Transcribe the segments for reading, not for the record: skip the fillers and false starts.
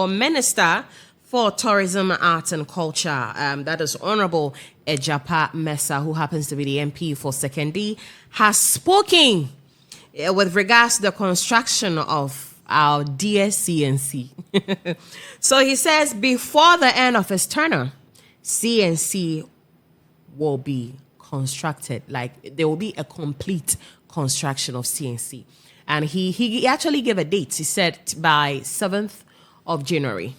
Minister for Tourism, Art and Culture, that is Honorable Ejapa Mesa, who happens to be the MP for Sekondi, has spoken with regards to the construction of our dear CNC. So he says before the end of his tenure, CNC will be constructed. Like there will be a complete construction of CNC. And he actually gave a date. He said by 7th of January,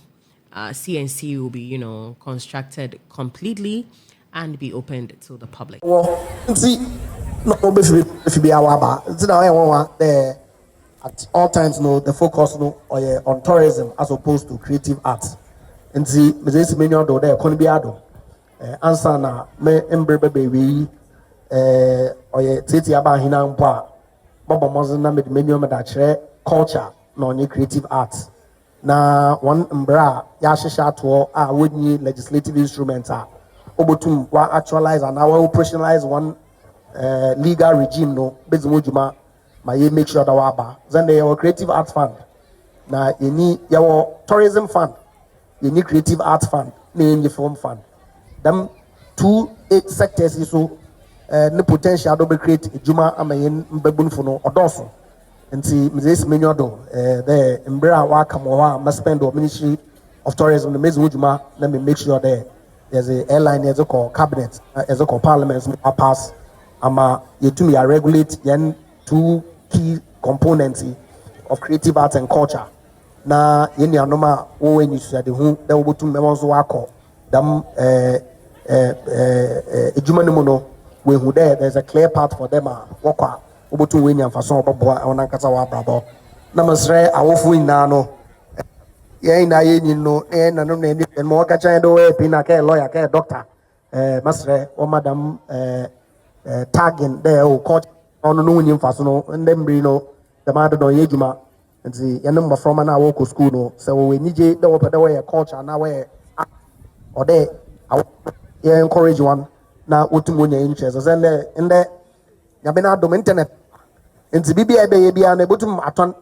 CNC will be, constructed completely and be opened to the public. Well, see, no, if you be our at all times, no, the focus on tourism as opposed to creative arts. And see, this many of the economy answer na me embrebe baby titi aba hina mpa baba mozina me menu me da chere culture na onye creative arts na one mbra ya hihia to a woni legislative instruments a obotum wa actualize and our operationalize one legal regime no bezimo juma ma ye make sure that wa ba then the creative arts fund na yeni yawo tourism fund yeni creative arts fund na yeni film fund. Them 2 sectors is so the potential to create a juma amayin mbebun funo odoso and see this menu do the mbra wa kamowa must spend the Ministry of Tourism the mezu juma. Let me make sure there's a airline as a call cabinet as a call parliament pass ama yetumi ya regulate yen 2 key components of creative arts and culture na yeni anoma wo when you say the who there will to memons wako them we who there's a clear path for them waka obotu we nyam faso obobo ona nkasa wa brabo na masre awofu ina no ye ina ye nyi no na no na ni mo ka chan do we pina ka lawyer ka doctor masre o madam tagging there o court ono no nyim faso no ndembri no the man do ye juma nti ye no from na wo ko school no se we nije de wo pede we culture na we or there I encourage one now utumonya interest and in the yabena dom internet and the BBI be able to attend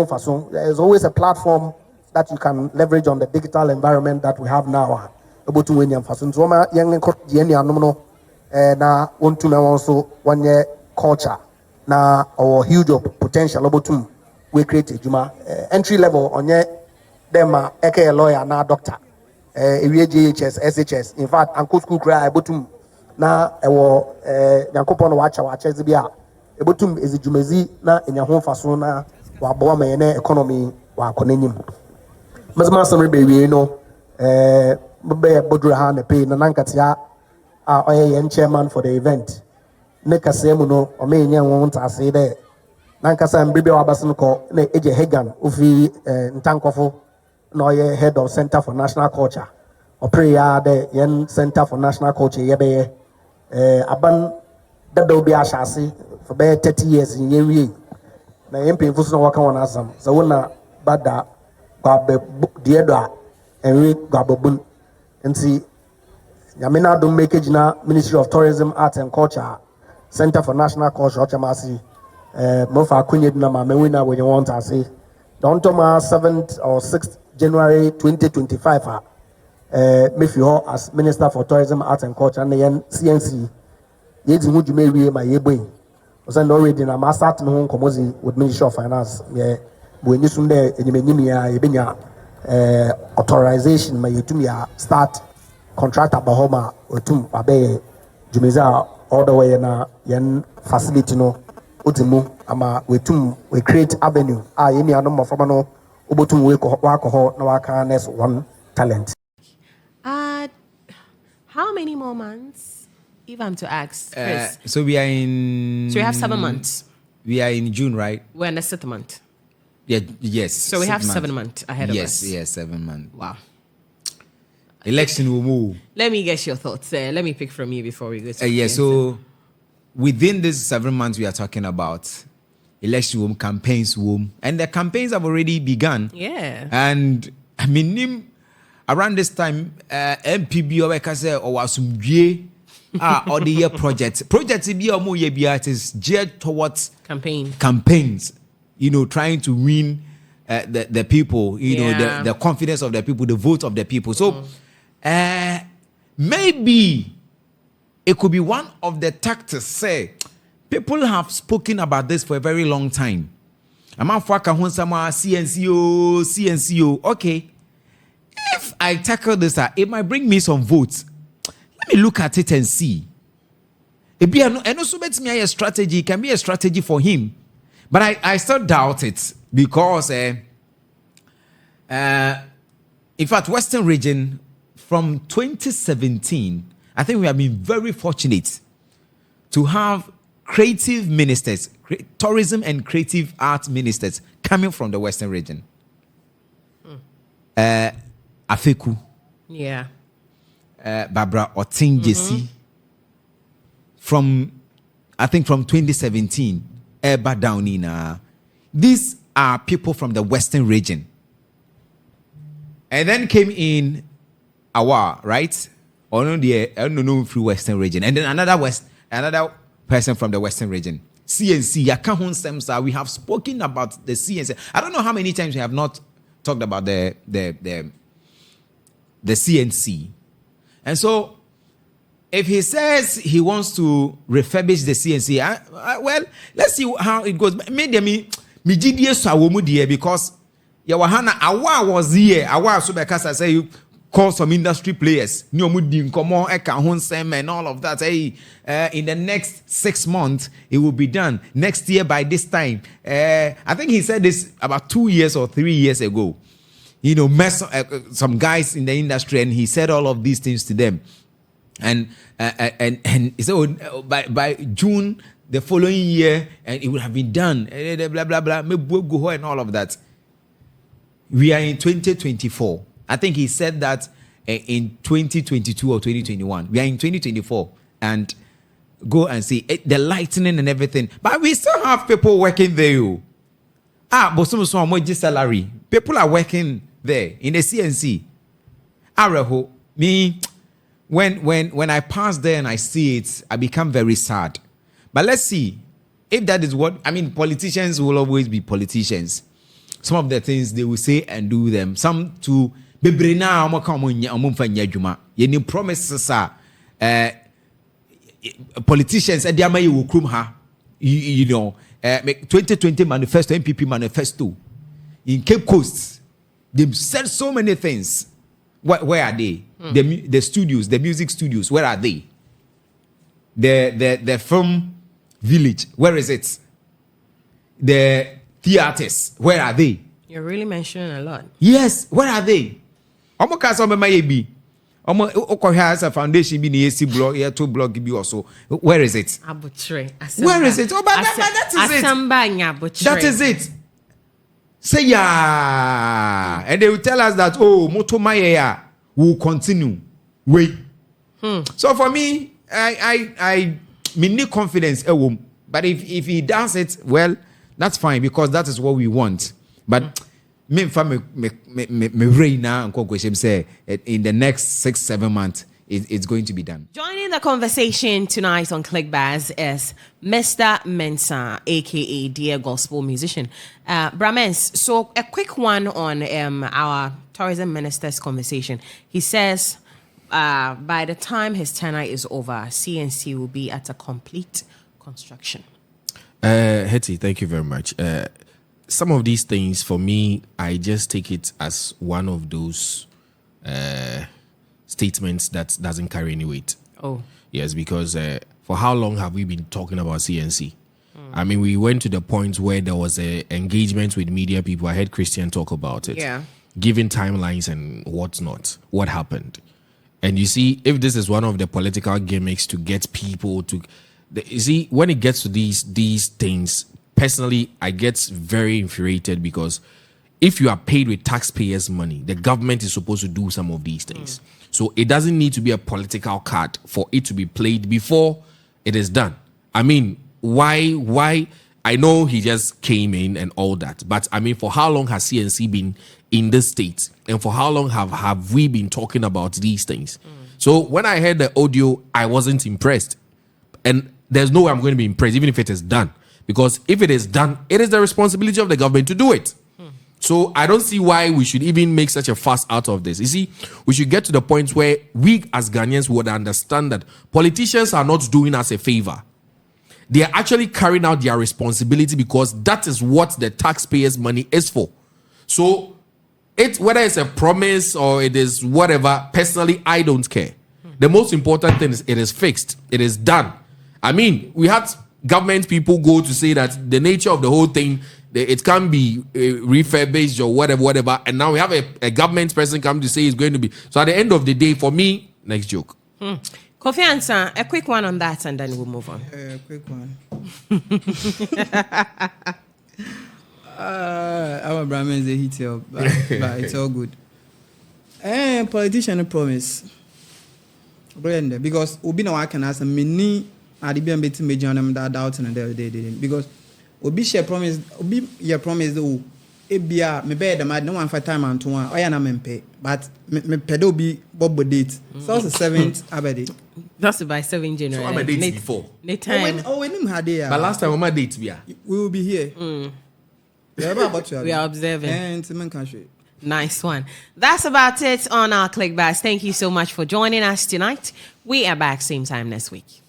fason. There is always a platform that you can leverage on the digital environment that we have now. Able to win fason. So my young encourage any anono na want to know also 1 year culture na or huge potential able to we create a juma entry level on ye them eke lawyer na doctor. GHS, SHS. In fact, Uncle School cry abotum na ewo Yankopon wacha zibia abotum is jumezi na enya ho faso na wa boa me na economy wa akonenyim. Mazama samre be wi no be bodura ha na pay na nankatia a oye chairman for the event. Ne kasemu no o me nya won ntase de nankasa mbribe wa basen ko na eje Hagan ofi ntankofo no ye head of Center for National Culture or prayer the yen Center for National Culture yebe aban that will be ashasi for be 30 years in yewi na MP fuso no waka wona asam so wona bada kwa be diedo enwe gwabobun nti nyamena do make na Ministry of Tourism, Art and Culture, Center for National Culture ochamasi mofa kunye na ma mewina when you want to say don't to ma 7th or 6th January 2025 Mefio as Minister for Tourism, Art and Culture and the CNC yedi hu dwuma wie ma yeboy so no already na ma start no komozi with Ministry of Finance ye bo enyisun de enyimenyim ya yebenya authorization ma yetumi ya start contract abahoma otum abe dwumeza all the way na yen facility no otimu ama wetum we create avenue yeni anom from no obotum we ko ho na waka next one talent. How many more months, if I'm to ask, Chris? So we are in. So we have 7 months. We are in June, right? We're in the 6th month. Yeah. Yes. So we have 7 months ahead of us. Yes. 7 months. Wow. Election will move. Let me get your thoughts. Let me pick from you before we go to yeah. So within these 7 months we are talking about, election womb, campaigns womb, and the campaigns have already begun. Yeah. And I mean, around this time, MPB or Wasumgie or the year projects be or more year is geared towards campaigns. Trying to win the people, you know, the confidence of the people, the vote of the people. So maybe it could be one of the tactics. Say people have spoken about this for a very long time. I'm on CNCO. Okay, if I tackle this, it might bring me some votes. Let me look at it and see. And also, a strategy can be a strategy for him, but I still doubt it because, in fact, Western Region from 2017, I think we have been very fortunate to have creative ministers, tourism and creative art ministers coming from the Western Region. Afeku. Yeah. Barbara Otin Jesse. From 2017, Eba Downina. These are people from the Western Region. And then came in Awa, right? Or no, through Western Region. And then another person from the Western Region. CNC, Yakahon we have spoken about the CNC. I don't know how many times we have not talked about the CNC. And so, if he says he wants to refurbish the CNC, well, let's see how it goes. Me because Yawahana Awa was here. Awa so because I say you call some industry players. And all of that. Hey, in the next 6 months, it will be done. Next year by this time. I think he said this about 2 years or 3 years ago. You know, some guys in the industry, and he said all of these things to them. And he said, by June the following year, and it would have been done. Blah blah blah. And all of that. We are in 2024. I think he said that in 2022 or 2021. We are in 2024, and go and see the lightning and everything. But we still have people working there. But some salary. People are working there in the CNC. Araho, me. When I pass there and I see it, I become very sad. But let's see if that is what I mean. Politicians will always be politicians. Some of the things they will say and do them. Some to bebrina promises are politicians and they will krum ha. You know, 2020 manifesto, MPP manifesto in Cape Coast. They've said so many things. Where are they? The studios, the music studios, where are they? The film village, where is it? The theaters, where are they? You're really mentioning a lot. Yes, where are they? Omo kasa omo mayebi. Omo okohia as a foundation bi na AC blog, here 2 blog bi also. Where is it? Abutre. Where is it? Oh, but that is it. That is it. Say yeah, and they will tell us that Motomaya will continue. Wait. So for me, I need confidence. But if he does it, well, that's fine because that is what we want. But me right now and say in the next 6-7 months it's going to be done. Joining the conversation tonight on ClickBaz is Mr. Mensah, aka Dear Gospel Musician. Bramens, so a quick one on our tourism minister's conversation. He says by the time his tenure is over, CNC will be at a complete construction. Hetty, thank you very much. Some of these things, for me, I just take it as one of those statements that doesn't carry any weight. Oh. Yes, because for how long have we been talking about CNC? I mean, we went to the point where there was a engagement with media people. I heard Christian talk about it. Yeah. Giving timelines and whatnot. What happened? And you see, if this is one of the political gimmicks to get people to... You see, when it gets to these things, personally, I get very infuriated because if you are paid with taxpayers' money, the government is supposed to do some of these things. So it doesn't need to be a political card for it to be played before it is done. I mean, why? I know he just came in and all that, but I mean, for how long has CNC been in this state? And for how long have we been talking about these things? So when I heard the audio, I wasn't impressed. And there's no way I'm going to be impressed, even if it is done. Because if it is done, it is the responsibility of the government to do it. So I don't see why we should even make such a fuss out of this. You see, we should get to the point where we as Ghanaians would understand that politicians are not doing us a favor. They are actually carrying out their responsibility because that is what the taxpayers' money is for. So whether it's a promise or it is whatever, personally, I don't care. The most important thing is it is fixed. It is done. I mean, we had government people go to say that the nature of the whole thing, it can be refurbished or whatever. And now we have a government person come to say it's going to be. So at the end of the day, for me, next joke. Kofi Ansah, a quick one on that and then we'll move on. A quick one. Our Brahmins, they hit you, but it's all good. Politician promise. Because Obi no I can ask many at the BMB major them that doubt and they didn't. Because Obi share promise, Obi your promise though. Ebia me bed them I don't want for time and to one. I am pay, but me pedo be bobo date. So it's the 7th abedi. That's by 7 January. So I'm a date before. Time. When him had there. But last time I'm a date we will be here. We are observing. And country. Nice one. That's about it on our Clickbacks. Thank you so much for joining us tonight. We are back same time next week.